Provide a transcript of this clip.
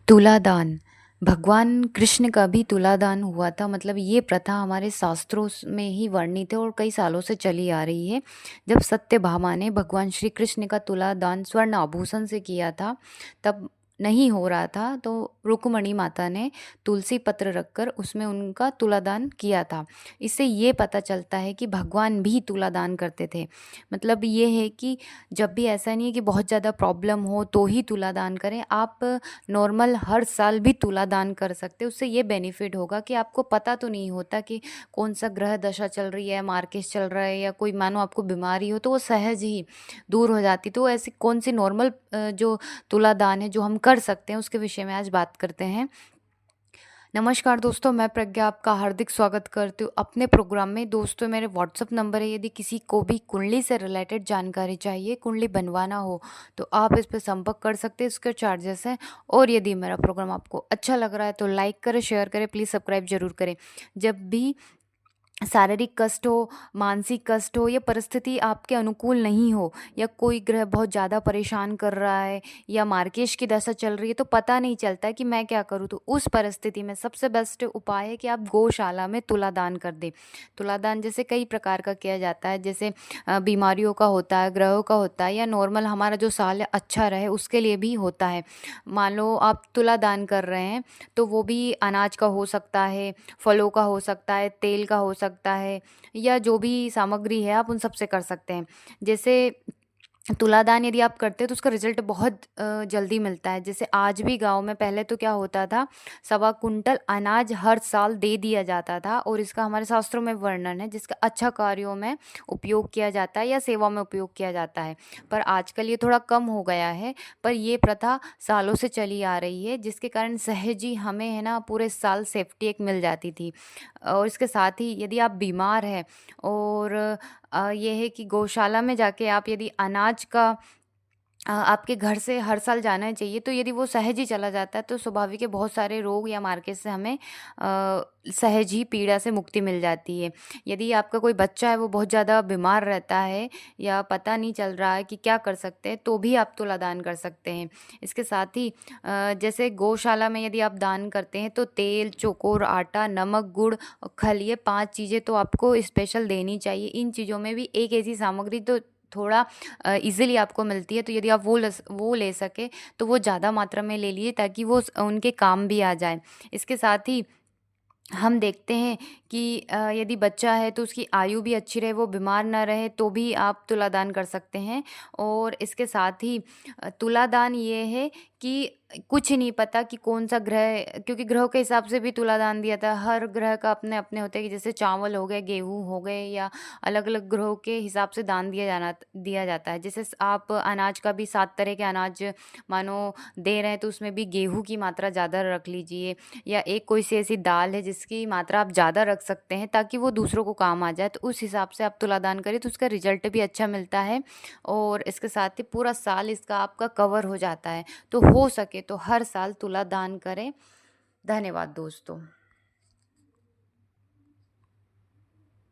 तुलादान। भगवान कृष्ण का भी तुलादान हुआ था। मतलब ये प्रथा हमारे शास्त्रों में ही वर्णित है और कई सालों से चली आ रही है। जब सत्यभामा ने भगवान श्री कृष्ण का तुलादान स्वर्ण आभूषण से किया था, तब नहीं हो रहा था तो रुक्मणी माता ने तुलसी पत्र रखकर उसमें उनका तुलादान किया था। इससे ये पता चलता है कि भगवान भी तुलादान करते थे। मतलब ये है कि जब भी ऐसा नहीं है कि बहुत ज़्यादा प्रॉब्लम हो तो ही तुलादान करें। आप नॉर्मल हर साल भी तुलादान कर सकते हैं। उससे ये बेनिफिट होगा कि आपको पता तो नहीं होता कि कौन सा ग्रह दशा चल रही है, मार्केश चल रहा है, या कोई मानो आपको बीमारी हो तो वो सहज ही दूर हो जाती। तो ऐसी कौन सी नॉर्मल जो तुलादान है जो हम कर सकते हैं, उसके विषय में आज बात करते हैं। नमस्कार दोस्तों, मैं प्रज्ञा आपका हार्दिक स्वागत करती हूँ अपने प्रोग्राम में। दोस्तों, मेरे व्हाट्सअप नंबर है, यदि किसी को भी कुंडली से रिलेटेड जानकारी चाहिए, कुंडली बनवाना हो तो आप इस पर संपर्क कर सकते हैं। इसके चार्जेस हैं। और यदि मेरा प्रोग्राम आपको अच्छा लग रहा है तो लाइक करें, शेयर करें, प्लीज़ सब्सक्राइब जरूर करें। जब भी शारीरिक कष्ट हो, मानसिक कष्ट हो, या परिस्थिति आपके अनुकूल नहीं हो, या कोई ग्रह बहुत ज़्यादा परेशान कर रहा है, या मार्केश की दशा चल रही है, तो पता नहीं चलता है कि मैं क्या करूँ, तो उस परिस्थिति में सबसे बेस्ट उपाय है कि आप गौशाला में तुलादान कर दें। तुलादान जैसे कई प्रकार का किया जाता है, जैसे बीमारियों का होता है, ग्रहों का होता है, या नॉर्मल हमारा जो साल है अच्छा रहे उसके लिए भी होता है। मान लो आप तुलादान कर रहे हैं तो वो भी अनाज का हो सकता है, फलों का हो सकता है, तेल का हो सकता है, या जो भी सामग्री है आप उन सब से कर सकते हैं। जैसे तुलादान यदि आप करते हैं तो उसका रिजल्ट बहुत जल्दी मिलता है। जैसे आज भी गांव में पहले तो क्या होता था, 1.25 कुंटल अनाज हर साल दे दिया जाता था, और इसका हमारे शास्त्रों में वर्णन है, जिसका अच्छा कार्यों में उपयोग किया जाता है या सेवा में उपयोग किया जाता है। पर आजकल ये थोड़ा कम हो गया है, पर ये प्रथा सालों से चली आ रही है, जिसके कारण सहज ही हमें है ना पूरे साल सेफ्टी एक मिल जाती थी। और इसके साथ ही यदि आप बीमार हैं और ये है कि गौशाला में जाके आप यदि अनाज का आपके घर से हर साल जाना चाहिए, तो यदि वो सहज ही चला जाता है तो स्वाभाविक है बहुत सारे रोग या मार्केट से हमें सहज ही पीड़ा से मुक्ति मिल जाती है। यदि आपका कोई बच्चा है वो बहुत ज़्यादा बीमार रहता है या पता नहीं चल रहा है कि क्या कर सकते हैं, तो भी आप तुलादान कर सकते हैं। इसके साथ ही जैसे गौशाला में यदि आप दान करते हैं तो तेल, चोकोर, आटा, नमक, गुड़ और खल, ये 5 चीज़ें तो आपको स्पेशल देनी चाहिए। इन चीज़ों में भी एक ऐसी सामग्री तो थोड़ा ईज़िली आपको मिलती है, तो यदि आप वो ले सके तो वो ज़्यादा मात्रा में ले लिए, ताकि वो उनके काम भी आ जाए। इसके साथ ही हम देखते हैं कि यदि बच्चा है तो उसकी आयु भी अच्छी रहे, वो बीमार ना रहे, तो भी आप तुलादान कर सकते हैं। और इसके साथ ही तुलादान ये है कि कुछ नहीं पता कि कौन सा ग्रह, क्योंकि ग्रहों के हिसाब से भी तुलादान दिया था। हर ग्रह का अपने अपने होते हैं कि जैसे चावल हो गए, गेहूं हो गए, या अलग अलग ग्रहों के हिसाब से दान दिया जाता है। जैसे आप अनाज का भी 7 तरह के अनाज मानो दे रहे हैं, तो उसमें भी गेहूं की मात्रा ज़्यादा रख लीजिए, या एक कोई सी ऐसी दाल है जिसकी मात्रा आप ज़्यादा रख सकते हैं ताकि वो दूसरों को काम आ जाए, तो उस हिसाब से आप तुलादान करिए, तो उसका रिजल्ट भी अच्छा मिलता है। और इसके साथ ही पूरा साल इसका आपका कवर हो जाता है। तो हो सके तो हर साल तुलादान करें। धन्यवाद दोस्तों।